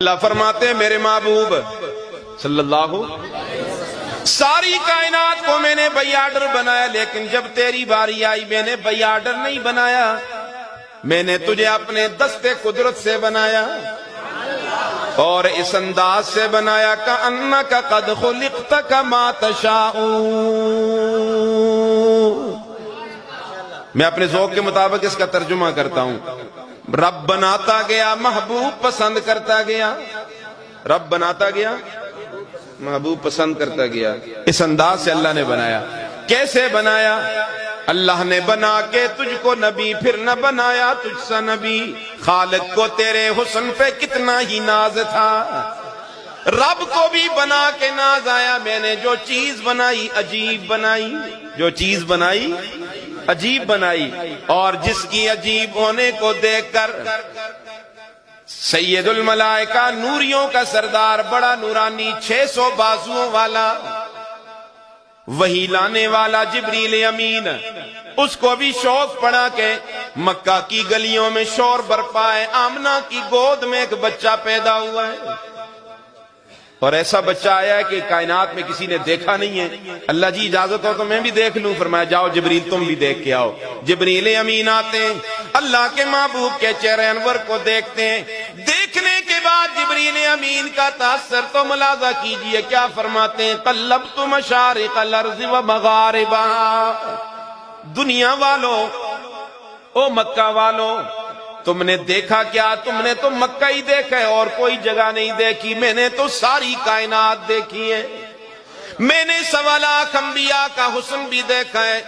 اللہ فرماتے ہیں میرے محبوب صلی اللہ ساری کائنات کو میں نے بائی آرڈر بنایا، لیکن جب تیری باری آئی میں نے بائی آرڈر نہیں بنایا، میں نے تجھے اپنے دستے قدرت سے بنایا اور اس انداز سے بنایا کأنک قد خلقت کما تشاء۔ میں اپنے ذوق کے مطابق اس کا ترجمہ کرتا ہوں۔ رب بناتا گیا، محبوب پسند کرتا گیا، رب بناتا گیا، محبوب پسند کرتا گیا۔ اس انداز سے اللہ نے بنایا۔ کیسے بنایا؟ اللہ نے بنا کے تجھ کو نبی، پھر نہ بنایا تجھ سا نبی۔ خالق کو تیرے حسن پہ کتنا ہی ناز تھا، رب کو بھی بنا کے ناز آیا۔ میں نے جو چیز بنائی عجیب بنائی، جو چیز بنائی عجیب بنائی، اور جس کی عجیب ہونے کو دیکھ کر سید الملائکہ، نوریوں کا سردار، بڑا نورانی، 600 بازوؤں والا، وہی لانے والا جبریل امین، اس کو بھی شوق پڑا کہ مکہ کی گلیوں میں شور برپا ہے، آمنہ کی گود میں ایک بچہ پیدا ہوا ہے، اور ایسا بچہ آیا ہے کہ کائنات میں کسی نے دیکھا نہیں ہے۔ اللہ جی اجازت ہو تو میں بھی دیکھ لوں؟ فرمایا جاؤ جبریل تم بھی دیکھ کے آؤ۔ جبریل امین آتے ہیں، اللہ کے محبوب کے چہرے انور کو دیکھتے ہیں۔ دیکھنے کے بعد جبریل امین کا تاثر تو ملاحظہ کیجئے، کیا فرماتے ہیں؟ قلبت مشارق الارض و مغاربہا۔ دنیا والوں، او مکہ والوں، تم نے دیکھا کیا؟ تم نے تو مکہ ہی دیکھا ہے اور کوئی جگہ نہیں دیکھی، میں نے تو ساری کائنات دیکھی ہے۔ میں نے 1.25 لاکھ انبیاء کا حسن بھی دیکھا ہے،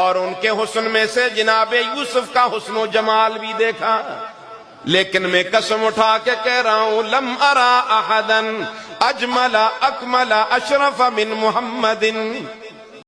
اور ان کے حسن میں سے جناب یوسف کا حسن و جمال بھی دیکھا، لیکن میں قسم اٹھا کے کہہ رہا ہوں لم ارا احدا اجمل اکمل اشرف من محمد۔